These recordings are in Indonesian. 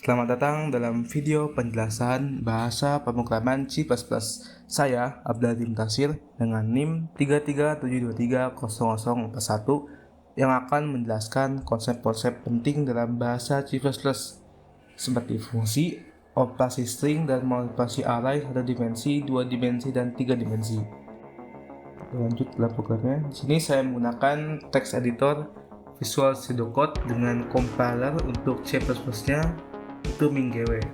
Selamat datang dalam video penjelasan bahasa pemrograman C++. Saya Abdul Tasir dengan NIM 337230041 yang akan menjelaskan konsep-konsep penting dalam bahasa C++ seperti fungsi, operasi string, dan manipulasi array 1 dimensi, 2 dimensi, dan 3 dimensi. Lanjut dalam programnya. Di sini saya menggunakan text editor Visual Studio Code dengan compiler untuk C++-nya itu MinGW.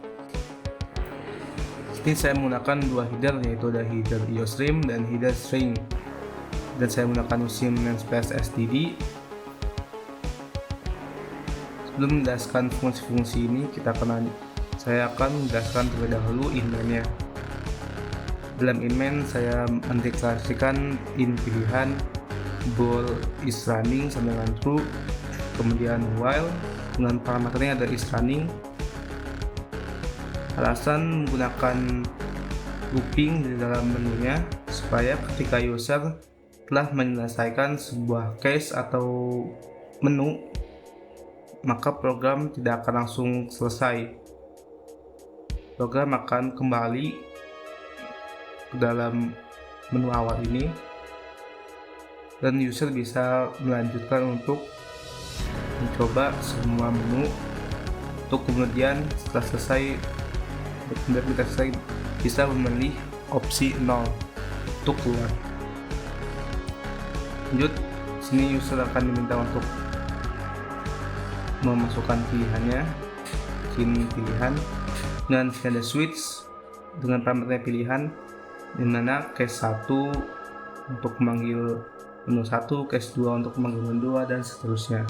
Ini saya menggunakan dua header, yaitu ada header IOStream dan header string, dan saya menggunakan musim namespace std. Sebelum menjelaskan fungsi-fungsi ini, saya akan menjelaskan terlebih dahulu inmain-nya. Dalam inmain saya mendeklarasikan in pilihan bool is running sama dengan true, kemudian while dengan parameternya ada is running. Alasan menggunakan looping di dalam menunya supaya ketika user telah menyelesaikan sebuah case atau menu, maka program tidak akan langsung selesai. Program akan kembali ke dalam menu awal ini dan user bisa melanjutkan untuk mencoba semua menu untuk kemudian setelah selesai kita bisa memilih opsi 0 untuk keluar. Lanjut, sini user akan diminta untuk memasukkan pilihannya, sini pilihan, dan sini ada switch dengan parameter pilihan, dimana case 1 untuk memanggil menu 1, case 2 untuk memanggil menu 2, dan seterusnya.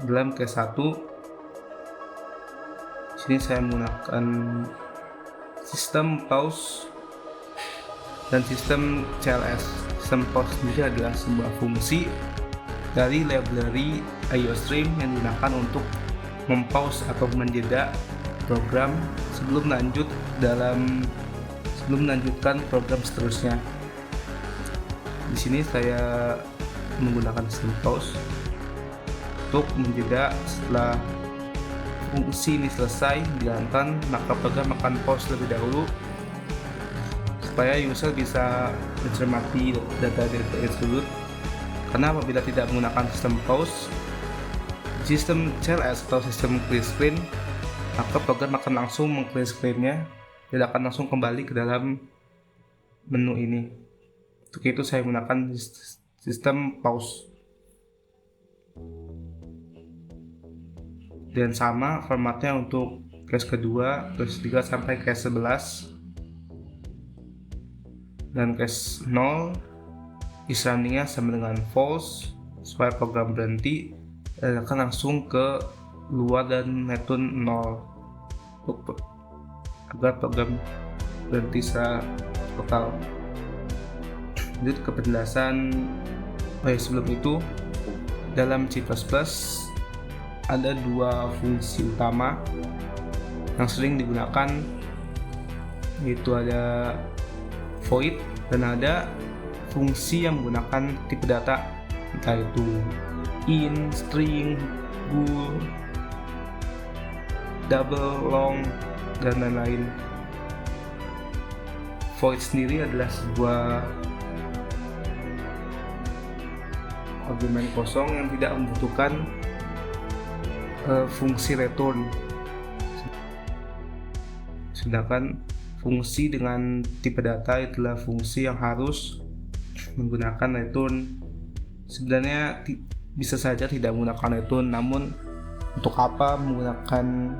Dalam case 1 sini saya menggunakan sistem pause dan sistem CLS. Sistem pause sendiri adalah sebuah fungsi dari library IOStream yang digunakan untuk mempause atau menjeda program sebelum melanjutkan program seterusnya. Di sini saya menggunakan sistem pause untuk menjeda. Setelah fungsi ini selesai dijalankan, maka program akan pause lebih dahulu supaya user bisa mencermati data tersebut. Karena apabila tidak menggunakan sistem pause, sistem CLS atau sistem clear screen, maka program akan langsung meng-clear screen-nya, tidak akan langsung kembali ke dalam menu ini. Untuk itu saya menggunakan sistem pause. Dan sama formatnya untuk case kedua, case 3 sampai case 11. Dan case 0 is running-nya sama dengan false supaya program berhenti dan akan langsung ke luar dan return 0 agar program berhenti secara total. Lanjut ke penjelasan. Sebelum itu, dalam C++ ada dua fungsi utama yang sering digunakan, yaitu ada void dan ada fungsi yang menggunakan tipe data, entah itu in, string, bool, double, long, dan lain-lain. Void sendiri adalah sebuah argumen kosong yang tidak membutuhkan fungsi return, sedangkan fungsi dengan tipe data itulah fungsi yang harus menggunakan return. Sebenarnya bisa saja tidak menggunakan return, namun untuk apa menggunakan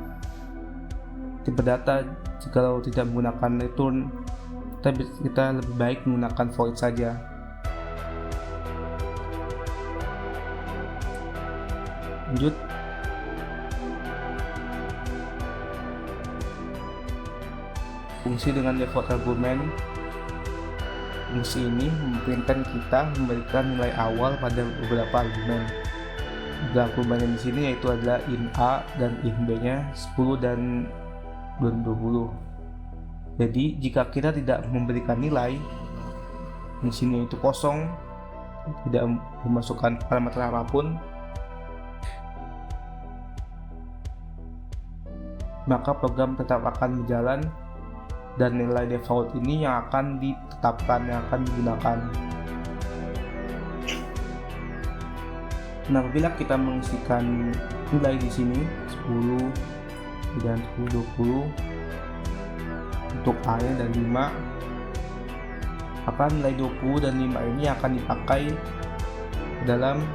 tipe data jika tidak menggunakan return? Kita lebih baik menggunakan void saja. Lanjut, fungsi dengan default argument. Fungsi ini memungkinkan kita memberikan nilai awal pada beberapa argumen. Beberapa argumen di sini yaitu adalah in A dan in B-nya 10 dan 20. Jadi jika kita tidak memberikan nilai, di sini itu kosong, tidak memasukkan parameter apapun, maka program tetap akan berjalan dan nilai default ini yang akan ditetapkan, yang akan digunakan. Nah, apabila kita mengisikan nilai di sini 10, 90, 20 untuk A-nya dan 5, maka nilai 20 dan 5 ini akan dipakai dalam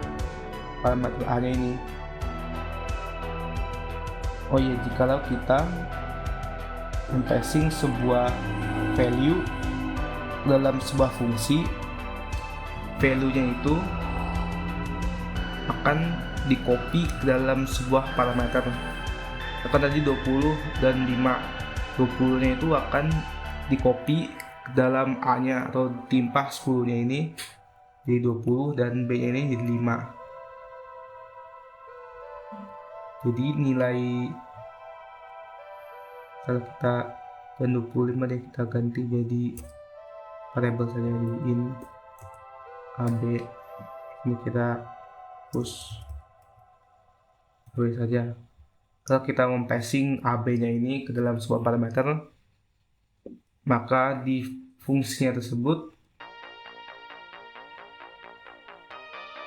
parameter A-nya ini. Oh iya, jikalau kita passing sebuah value dalam sebuah fungsi, value-nya itu akan di copy ke dalam sebuah parameter. Akan tadi 20 dan 5, 20 nya itu akan di copy ke dalam A nya atau timpah 10 nya ini jadi 20 dan B nya ini jadi 5. Jadi nilai, kalau kita dan 25 deh, kita ganti jadi variabel saja di in AB. Ini kita push boleh saja. Kalau kita passing AB nya ini ke dalam sebuah parameter, maka di fungsinya tersebut,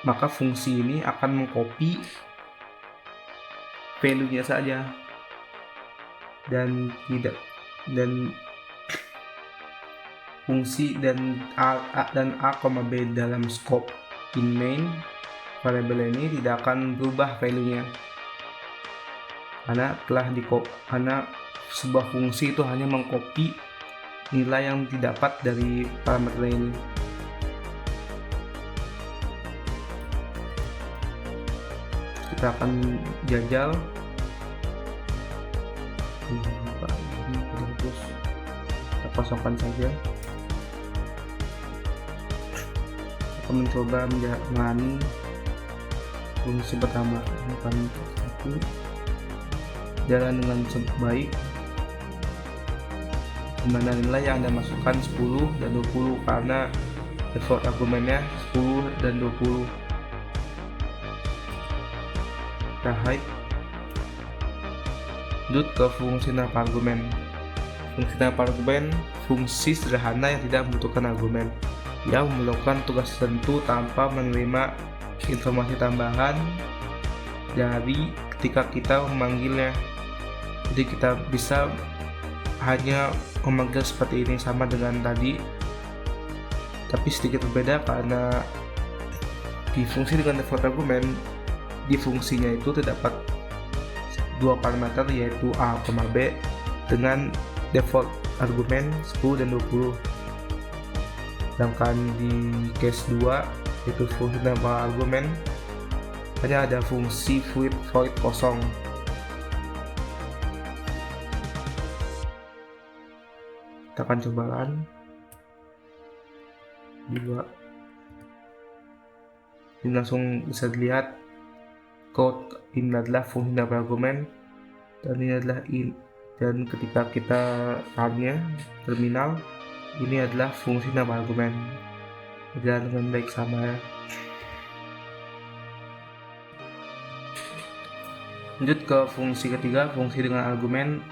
maka fungsi ini akan mengcopy value nya saja dan fungsi dan A, B dalam scope in main variabel ini tidak akan berubah value-nya karena sebuah fungsi itu hanya mengcopy nilai yang didapat dari parameter ini. Kita akan jajal. Kita kosongkan saja. Kita mencoba menjalani fungsi pertama. Akan jalan dengan baik, dimana nilai yang Anda masukkan 10 dan 20 karena default argumennya 10 dan 20. Kita hide. Lanjut ke fungsi tanpa argumen. Fungsi tanpa argumen fungsi sederhana yang tidak membutuhkan argumen, yang melakukan tugas tertentu tanpa menerima informasi tambahan dari ketika kita memanggilnya. Jadi kita bisa hanya memanggil seperti ini, sama dengan tadi, tapi sedikit berbeda karena di fungsi dengan default argumen, di fungsinya itu terdapat dua parameter yaitu A, B dengan default argumen 10 dan 20. Sedangkan di case 2 yaitu fungsi tanpa argumen, hanya ada fungsi void kosong. Kita akan cobakan 2. Ini langsung bisa dilihat code ini adalah fungsi tanpa argumen dan ini adalah in, dan ketika kita runnya terminal, ini adalah fungsi tanpa argumen. Berjalan dengan baik sama ya. Lanjut ke fungsi ketiga, fungsi dengan argumen.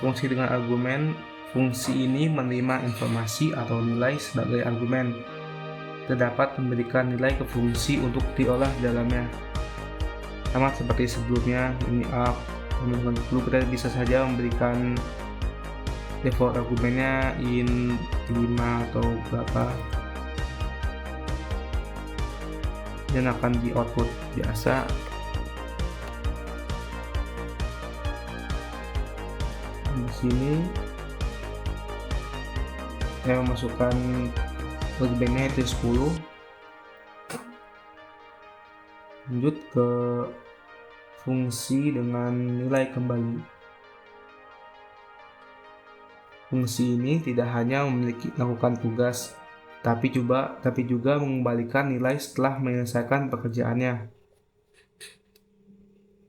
Fungsi dengan argumen, fungsi ini menerima informasi atau nilai sebagai argumen. Terdapat memberikan nilai ke fungsi untuk diolah dalamnya. Sama seperti sebelumnya, ini teman-teman, dulu kita bisa saja memberikan default argumennya in 5 atau berapa, dan akan di output biasa. Di sini saya memasukkan argumennya itu 10. Lanjut ke fungsi dengan nilai kembali. Fungsi ini tidak hanya melakukan tugas, tapi juga mengembalikan nilai setelah menyelesaikan pekerjaannya.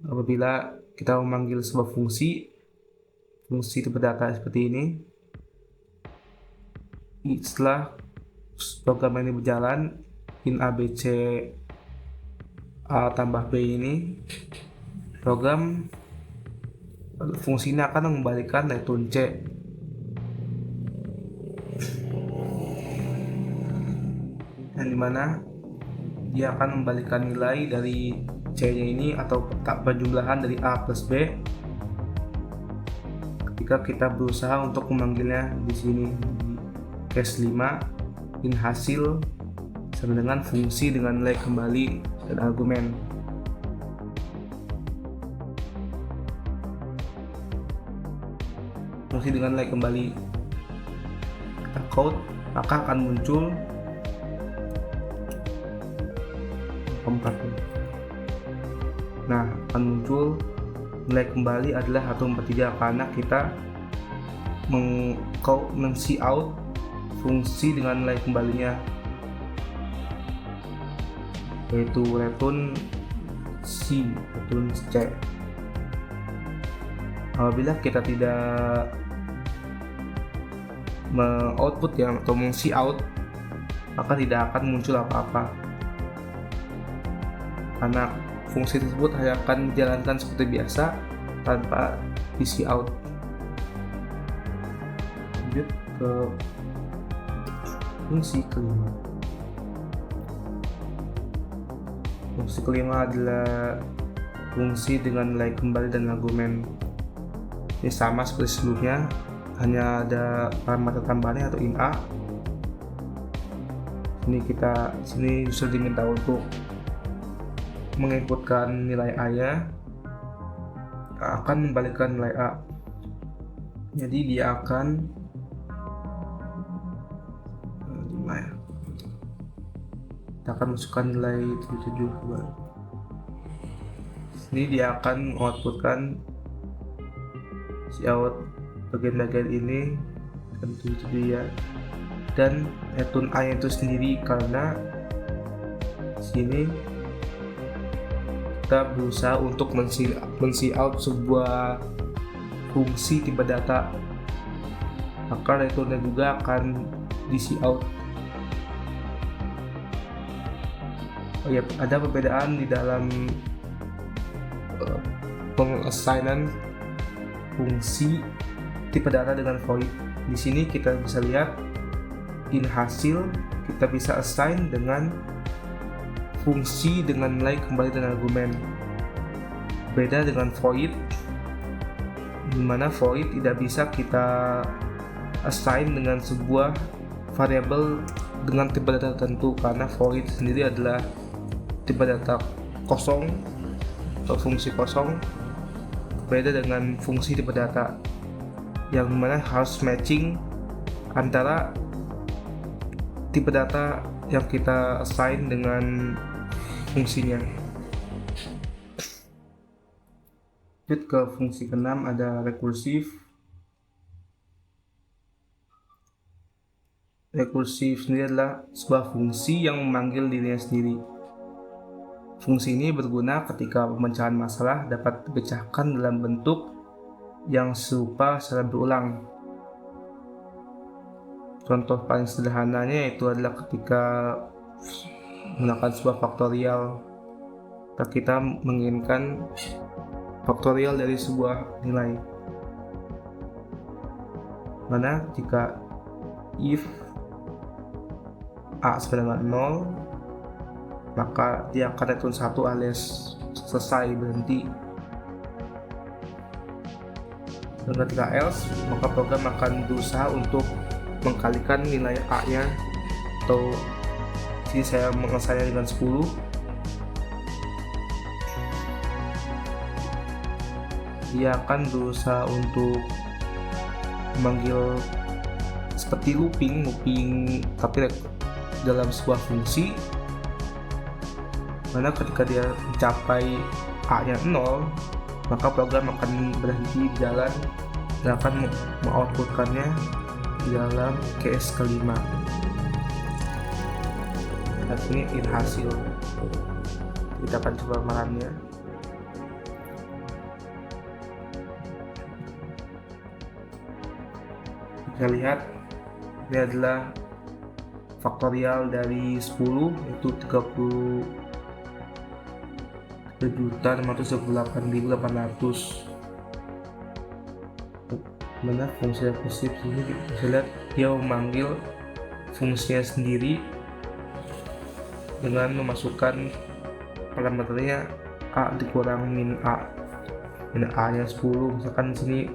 Apabila kita memanggil sebuah fungsi tipe data seperti ini, setelah program ini berjalan, in ABC A tambah B ini, program fungsinya akan mengembalikan return C, yang dimana dia akan membalikan nilai dari C-nya ini atau perjumlahan dari A plus B ketika kita berusaha untuk memanggilnya di sini di case 5 in hasil sama dengan fungsi dengan nilai kembali dan argumen. Fungsi dengan nilai kembali kita code, maka akan muncul nilai kembali adalah 1/3 karena kita meng-see out fungsi dengan nilai kembalinya, yaitu return C. Apabila kita tidak output atau meng-see out, maka tidak akan muncul apa-apa karena fungsi tersebut hanya akan dijalankan seperti biasa tanpa di-see out. Lanjut ke fungsi kelima. Fungsi kelima adalah fungsi dengan nilai kembali dan argumen. Ini sama seperti sebelumnya, hanya ada parameter tambahannya atau in A. Sini user diminta untuk menginputkan nilai A-nya, akan membalikkan nilai A. Jadi dia akan kita akan masukkan nilai 77 kembali. Ini dia akan mengoutputkan si out bagian-bagian ini dan 77 ya, dan return A itu sendiri karena sini kita berusaha untuk men-see out sebuah fungsi tipe data, maka returnnya juga akan di-see out. Oh ya, ada perbedaan di dalam pengassignment fungsi tipe data dengan void. Di sini kita bisa lihat in hasil kita bisa assign dengan fungsi dengan nilai kembali dan argumen. Beda dengan void, di mana void tidak bisa kita assign dengan sebuah variabel dengan tipe data tertentu karena void sendiri adalah tipe data kosong atau fungsi kosong. Beda dengan fungsi tipe data yang dimana harus matching antara tipe data yang kita assign dengan fungsinya. Lanjut ke fungsi keenam, ada rekursif. Rekursif sendiri adalah sebuah fungsi yang memanggil dirinya sendiri. Fungsi ini berguna ketika pemecahan masalah dapat dipecahkan dalam bentuk yang serupa secara berulang. Contoh paling sederhananya itu adalah ketika menggunakan sebuah faktorial. Kita menginginkan faktorial dari sebuah nilai. Mana jika if A sama dengan 0, maka dia akan return 1 alias selesai, berhenti. Dan ketika else, maka program akan berusaha untuk mengkalikan nilai A-nya, atau sini saya mengasainya dengan 10. Dia akan berusaha untuk memanggil seperti looping tapi dalam sebuah fungsi, mana ketika dia mencapai A-nya 0, maka program akan berhenti di jalan dan akan mengoutputkannya di dalam case kelima. Dan ini in hasil. Kita akan coba malamnya. Kita lihat ini adalah faktorial dari 10 yaitu 33.628.800. Mana fungsi rekursif ini bisa lihat dia memanggil fungsinya sendiri dengan memasukkan parameternya a dikurang min a, min a nya 10. Misalkan di sini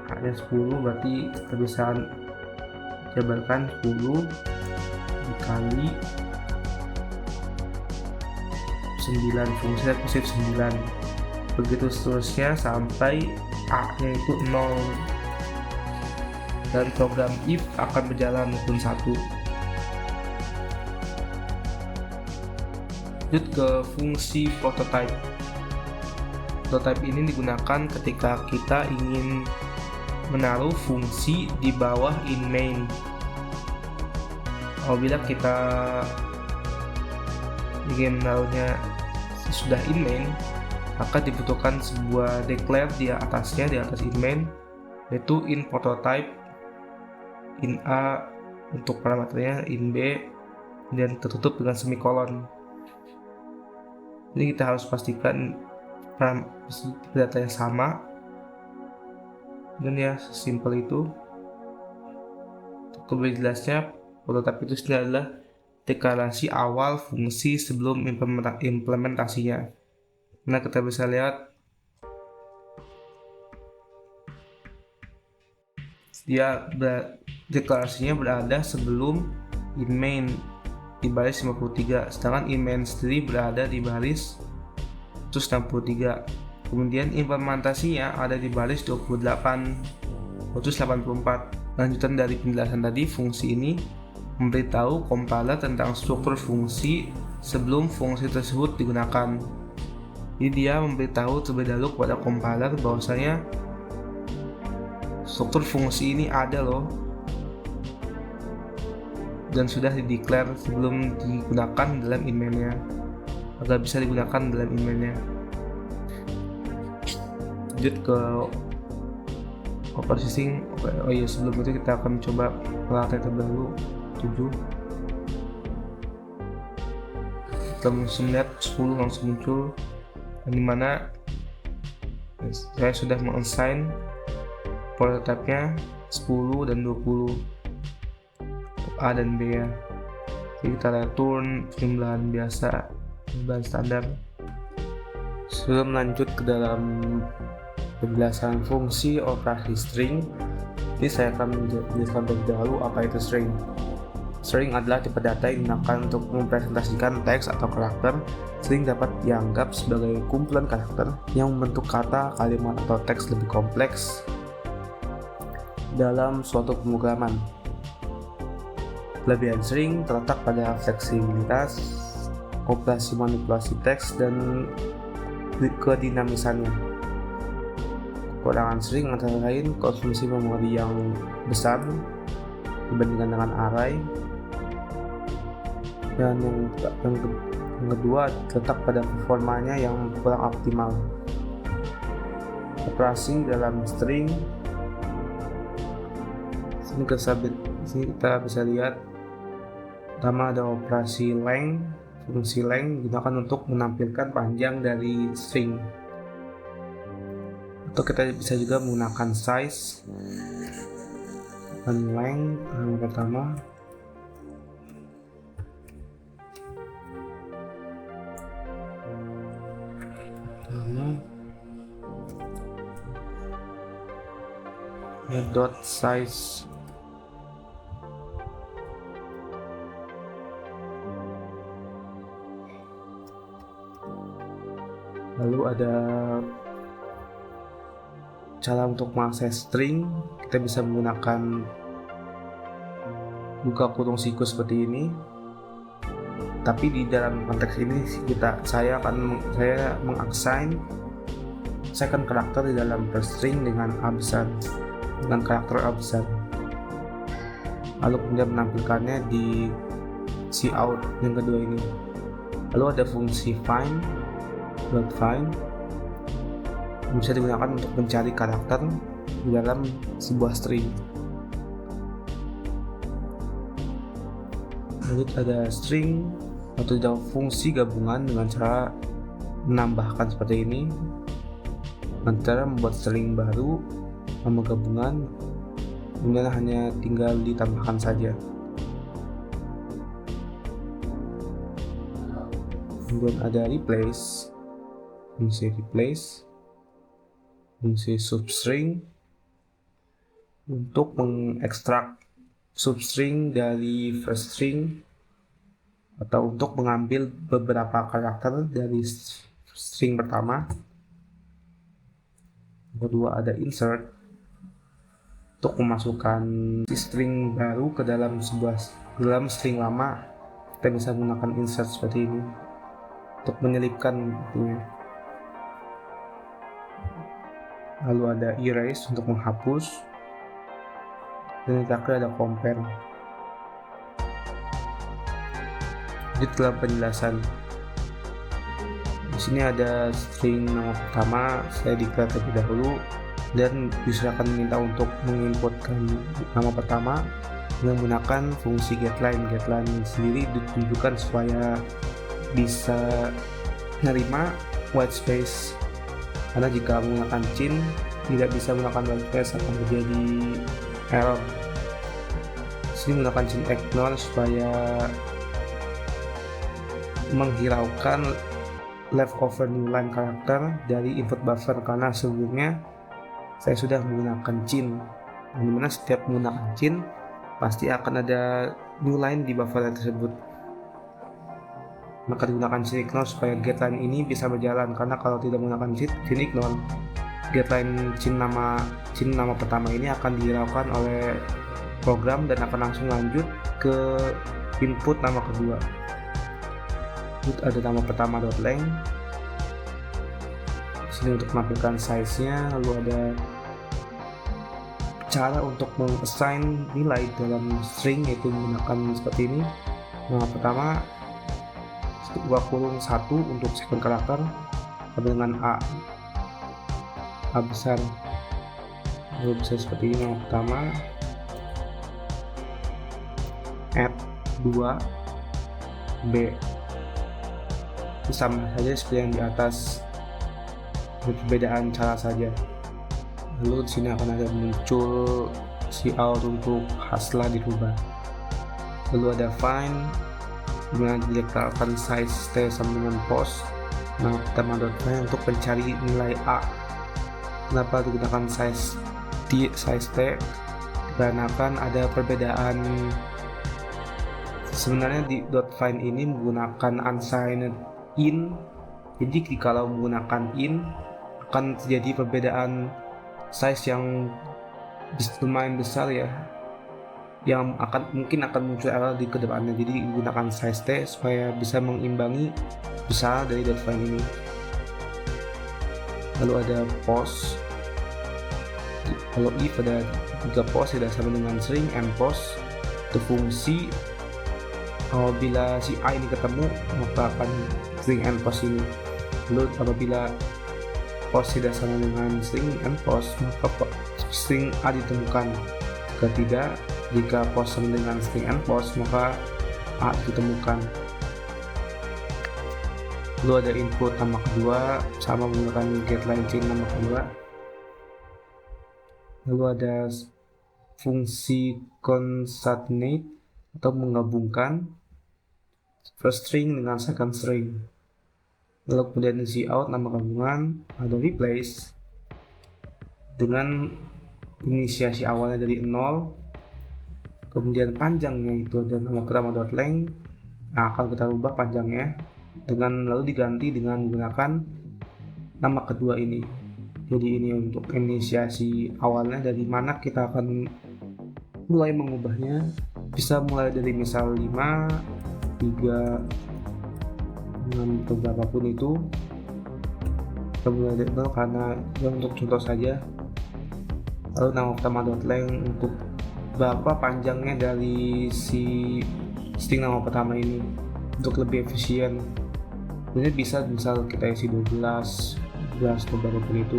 a nya 10, berarti kita bisa jabarkan 10 dikali 9, fungsi rekursif 9, begitu seterusnya sampai a nya itu 0, dan program if akan berjalan maupun 1. Lanjut ke fungsi prototype. Prototype ini digunakan ketika kita ingin menaruh fungsi di bawah in main. Apabila kita ingin menaruhnya sudah in main, maka dibutuhkan sebuah declare di atasnya, di atas in main, yaitu in prototype, in A untuk parameternya, in B, dan tertutup dengan semikolon. Jadi kita harus pastikan datanya sama, dan ya sesimpel itu. Untuk lebih jelasnya, prototype itu sendiri adalah deklarasi awal fungsi sebelum implementasinya. Nah, kita bisa lihat deklarasinya berada sebelum in main di baris 53, sedangkan in main sendiri berada di baris 163. Kemudian implementasinya ada di baris 28, 184. Lanjutan dari penjelasan tadi, fungsi ini memberitahu compiler tentang struktur fungsi sebelum fungsi tersebut digunakan. Jadi dia memberitahu terlebih dahulu kepada compiler bahwasanya struktur fungsi ini ada loh, dan sudah dideklar sebelum digunakan dalam in main-nya, agar bisa digunakan dalam in main-nya. Lanjut ke oversysing. Oh iya, sebelum itu kita akan coba praktek terbaru 7. Kita langsung lihat 10 langsung muncul, dimana saya sudah mengassign prototype-nya 10 dan 20 untuk A dan B ya. Jadi kita return penjumlahan biasa, penjumlahan standar. Sebelum lanjut ke dalam penjelasan fungsi operasi string, ini saya akan menjelaskan terlebih dahulu apa itu string. String adalah tipe data yang digunakan untuk mempresentasikan teks atau karakter. String dapat dianggap sebagai kumpulan karakter yang membentuk kata, kalimat, atau teks lebih kompleks dalam suatu pemrograman. Kelebihan string terletak pada fleksibilitas, operasi manipulasi teks, dan kedinamisannya. Kekurangan string antara lain konsumsi memori yang besar dibandingkan dengan array, dan yang kedua terletak pada performanya yang kurang optimal. Operasi dalam string, sini kita bisa lihat pertama ada operasi length. Fungsi length digunakan untuk menampilkan panjang dari string, atau kita bisa juga menggunakan size dan length. Yang pertama dot size. Lalu ada cara untuk mengakses string, kita bisa menggunakan buka kurung siku seperti ini. Tapi di dalam konteks ini saya mengassign karakter di dalam string dengan A besar, dengan karakter A besar. Lalu kemudian menampilkannya di cout yang kedua ini. Lalu ada fungsi find bisa digunakan untuk mencari karakter di dalam sebuah string. Lalu ada string atau fungsi gabungan dengan cara menambahkan seperti ini, dengan cara membuat string baru nama gabungan, kemudian hanya tinggal ditambahkan saja. Kemudian ada replace, fungsi substring untuk mengekstrak substring dari first string atau untuk mengambil beberapa karakter dari string pertama. Kedua ada insert untuk memasukkan string baru ke dalam string lama. Kita bisa menggunakan insert seperti ini untuk menyelipkan intinya. Lalu ada erase untuk menghapus, dan yang terakhir ada compare. Jadi dalam penjelasan di sini ada string nama pertama saya declare terlebih dahulu, dan user akan diminta untuk menginputkan nama pertama dengan menggunakan fungsi getLine. GetLine sendiri ditunjukkan supaya bisa menerima white space, karena jika menggunakan cin tidak bisa menggunakan white space akan terjadi error. Sini menggunakan cin ignore supaya menghiraukan leftover new line karakter dari input buffer, karena sebelumnya saya sudah menggunakan cin, dimana setiap menggunakan cin pasti akan ada new line di buffer tersebut. Maka digunakan cin ignore supaya getLine ini bisa berjalan, karena kalau tidak menggunakan cin ignore, getLine cin nama pertama ini akan dihiraukan oleh program dan akan langsung lanjut ke input nama kedua. Ada nama pertama .length sini untuk menampilkan size-nya. Lalu ada cara untuk meng-assign nilai dalam string, yaitu menggunakan seperti ini. Nama pertama 2 1 untuk second karakter dengan A besar, lalu bisa seperti ini. Nama pertama add 2 B, sama saja seperti yang di atas, perbedaan cara saja. Lalu di sini akan ada muncul cout untuk hasilnya dirubah. Lalu ada find, dengan diletakkan size t sama dengan post. Nah, pertama .find untuk mencari nilai A. Kenapa digunakan size t? Dikarenakan ada perbedaan. Sebenarnya di .find ini menggunakan unsigned in, jadi kalau menggunakan in akan terjadi perbedaan size yang lumayan besar ya, yang mungkin akan muncul error di kedepannya. Jadi gunakan size t supaya bisa mengimbangi besar dari .find ini. Lalu ada post. Kalau if ada 3 post tidak sama dengan string and post itu fungsi. Apabila si A ini ketemu, maka akan string and post ini. Lalu apabila post tidak sama dengan string and post, maka string A ditemukan. Jika tidak, jika post sama dengan string and post, maka A ditemukan. Lalu ada input nama kedua, sama menggunakan getLine cin nama kedua. Lalu ada fungsi concatenate atau menggabungkan first string dengan second string. Lalu kemudian cout nama gabungan, ada replace dengan inisiasi awalnya dari 0, kemudian panjangnya itu ada nama pertama .length. Nah, akan kita ubah panjangnya dengan lalu diganti dengan menggunakan nama kedua ini. Jadi ini untuk inisiasi awalnya, dari mana kita akan mulai mengubahnya. Bisa mulai dari misal 5, 3, 6 atau berapapun itu. Kita mulai dari 0 karena untuk contoh saja. Lalu nama pertama .length untuk berapa panjangnya dari si string nama pertama ini untuk lebih efisien. Ini bisa misal kita isi 12 atau berapapun itu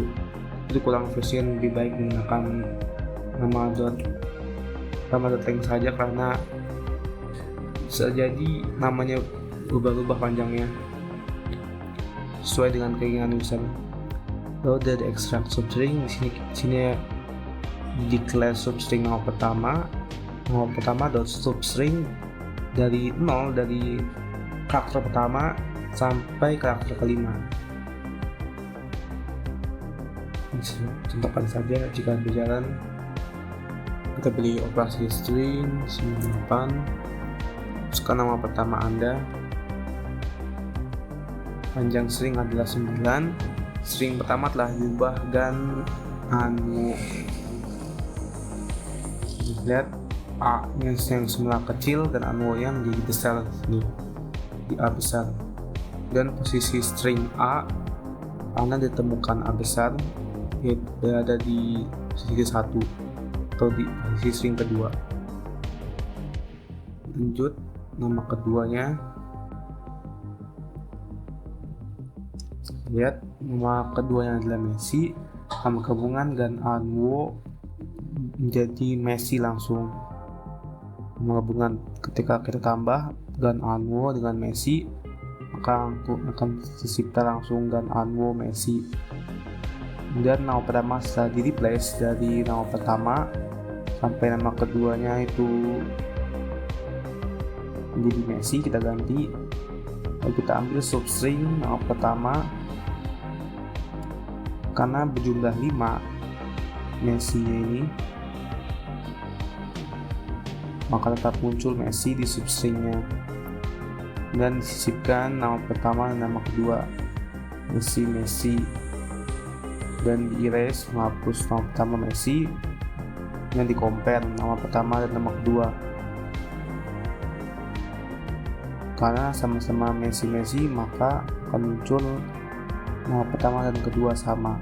kurang efisien, lebih baik menggunakan nama .length saja, karena bisa jadi namanya berubah-ubah panjangnya sesuai dengan keinginan user. Lalu dari extract substring, di sini declare substring nama pertama dot substring dari 0, dari karakter pertama sampai karakter kelima. Contohkan saja jika berjalan, kita pilih operasi string 98, masukkan nama pertama Anda, panjang string adalah 9, string pertama telah diubah dan lihat A yang semula kecil dan anu yang menjadi besar nih, di A besar, dan posisi string A karena ditemukan A besar berada di posisi 1 atau di posisi string kedua. Lanjut, nama keduanya, lihat nama keduanya adalah Messi, nama gabungan dan Anwo menjadi Messi langsung. Nama gabungan ketika kita tambah Gan Anwo dengan Messi, maka akan tercipta langsung Gan Anwo Messi. Kemudian nama pertama setelah di replace dari nama pertama sampai nama keduanya itu menjadi Messi, kita ganti. Lalu kita ambil substring nama pertama, karena berjumlah 5 Messi-nya ini, maka tetap muncul Messi di substringnya, dan disisipkan nama pertama dan nama kedua Messi, dan di erase, menghapus nama pertama Messi yang di compare nama pertama dan nama kedua, karena sama-sama Messi maka akan muncul nama pertama dan kedua sama.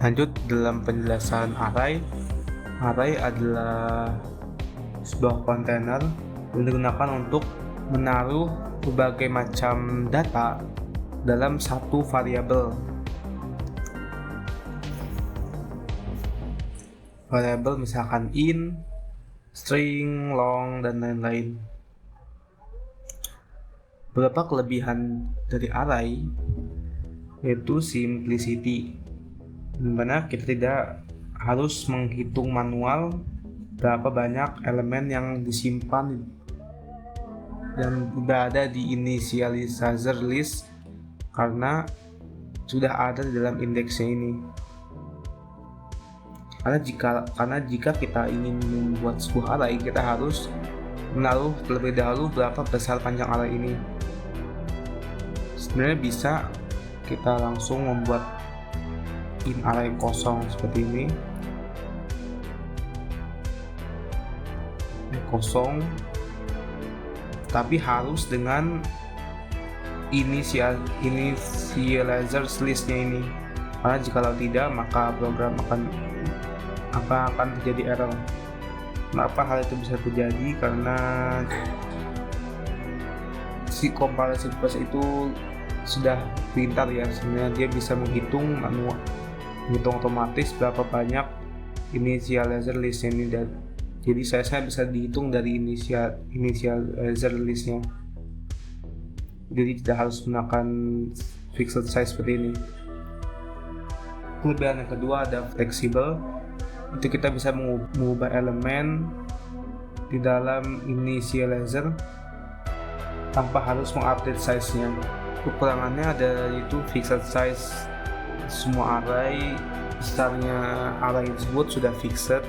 Lanjut, dalam penjelasan array adalah sebuah kontainer yang digunakan untuk menaruh berbagai macam data dalam satu variabel. Variabel misalkan int, string, long, dan lain-lain. Beberapa kelebihan dari array yaitu simplicity, dimana kita tidak harus menghitung manual berapa banyak elemen yang disimpan dan berada di initializer list, karena sudah ada di dalam indeksnya ini. Karena jika kita ingin membuat sebuah array, kita harus menaruh terlebih dahulu berapa besar panjang array ini. Sebenarnya bisa kita langsung membuat int array kosong seperti ini, kosong, tapi harus dengan initializer listnya ini, karena jikalau tidak maka program akan terjadi error. Kenapa hal itu bisa terjadi? Karena si compiler itu sudah pintar ya, sebenarnya dia bisa menghitung otomatis berapa banyak initializer list ini, dan jadi saya bisa dihitung dari initializer listnya, jadi tidak harus menggunakan fixed size seperti ini. Kelebihan yang kedua ada fleksibel, itu kita bisa mengubah elemen di dalam initializer tanpa harus mengupdate size-nya. Kekurangannya ada yaitu fixed size. Semua array besarnya array tersebut sudah fixed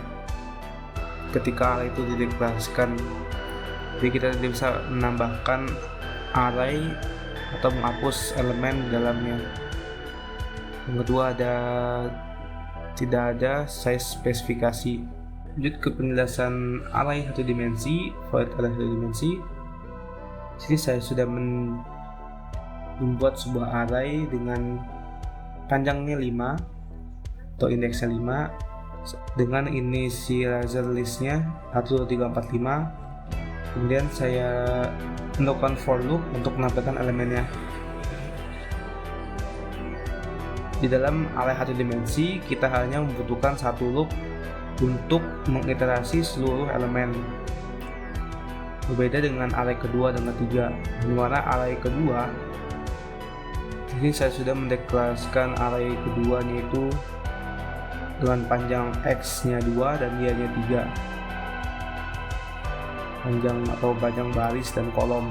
ketika array itu dideklarasikan, jadi kita tidak bisa menambahkan array atau menghapus elemen di dalamnya. Yang kedua tidak ada size spesifikasi. Lanjut ke penjelasan array satu dimensi, void array satu dimensi. Sini saya sudah membuat sebuah array dengan panjangnya 5 atau indeksnya 5 dengan initializer listnya 1, 2, 3, 4, 5. Kemudian saya melakukan for loop untuk menampilkan elemennya. Di dalam array satu dimensi kita hanya membutuhkan satu loop untuk mengiterasi seluruh elemen. Berbeda dengan array kedua dan ketiga, di mana array kedua ini saya sudah mendeklarasikan array kedua yaitu dengan panjang x nya 2 dan y nya 3, panjang atau panjang baris dan kolom.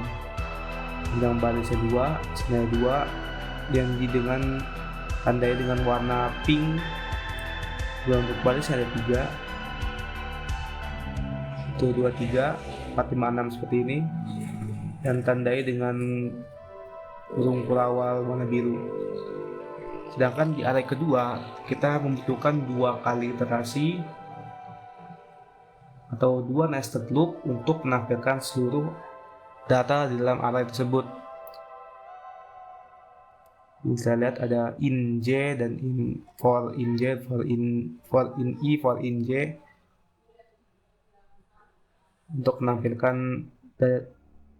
Panjang barisnya 2, x-nya 2, yang dengan tandai dengan warna pink. Untuk baris ada 3, 1, 2, 3, 4, 5, 6 seperti ini, dan tandai dengan burung kurawal warna biru. Sedangkan di array kedua kita membutuhkan 2 kali iterasi atau 2 nested loop untuk menampilkan seluruh data di dalam array tersebut. Bisa lihat ada in j dan for in j, for in i, for in j untuk menampilkan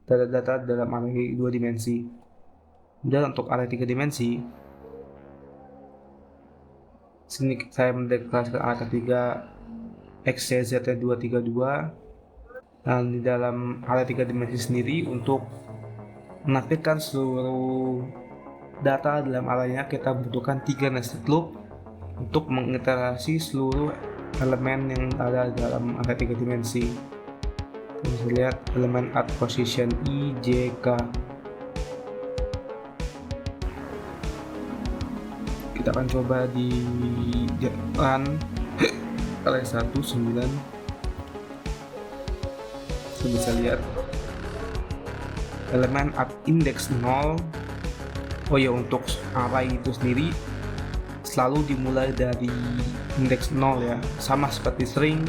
data dalam array 2 dimensi. Dan untuk array 3 dimensi, sini saya mendeklarasikan array ketiga x, y, z 2, 3, 2. Dan di dalam array 3 dimensi sendiri, untuk menampilkan seluruh data dalam arraynya kita butuhkan 3 nested loop untuk mengiterasi seluruh elemen yang ada dalam array 3 dimensi. Bisa lihat elemen at position i, j, k. Kita akan coba di run array 1, 9. Bisa lihat elemen at index 0. Oh ya, untuk array itu sendiri selalu dimulai dari indeks 0 ya, sama seperti string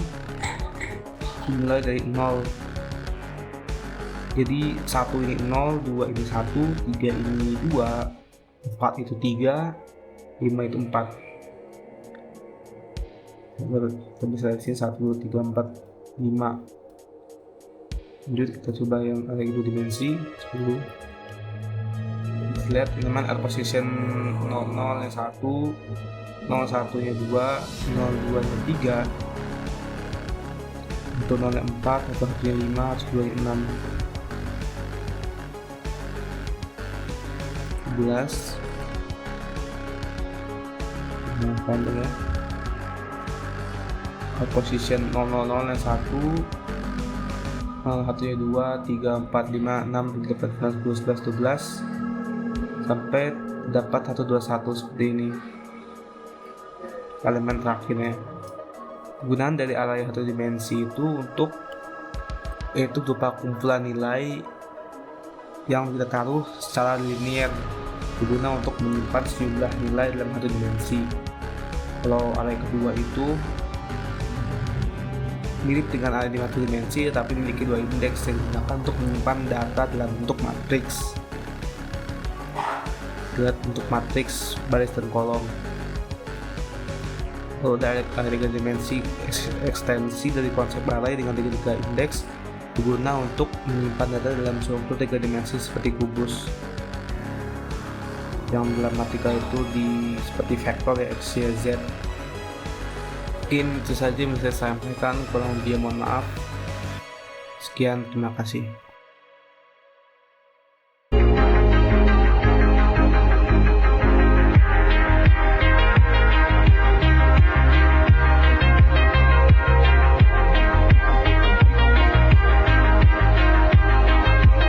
dimulai dari 0. Jadi 1 ini 0, 2 ini 1, 3 ini 2, 4 itu 3, 5 itu 4. Kita bisa lihat sini 1, 2, 3, 4, 5. Lanjut kita coba yang array 2 dimensi 10. Lihat elemen at position 00 nya 1, 01 nya 2, 02 nya 3, untuk 0 nya 4, 1 nya 5, 2 nya 6, 11. Nah, panjang ya. At position 000 nya 1, 01 nya 2, 3, 4, 5, 6, 7, 8, 9, 10, 11, 12 sampai dapat 121 seperti ini elemen terakhirnya. Gunaan dari array 1 dimensi itu yaitu berupa kumpulan nilai yang kita taruh secara linear, berguna untuk menyimpan sejumlah nilai dalam 1 dimensi. Kalau array kedua itu mirip dengan array 1 dimensi tapi memiliki 2 indeks yang digunakan untuk menyimpan data dalam bentuk matriks. Lihat untuk matriks baris dan kolom. Kalau dari array 3 dimensi, ekstensi dari konsep array dengan 3 indeks berguna untuk menyimpan data dalam struktur 3 dimensi seperti kubus, yang dalam matika itu seperti vektor ya, x, y, z. Mungkin itu saja yang bisa saya sampaikan, kurang lebih mohon maaf. Sekian, terima kasih.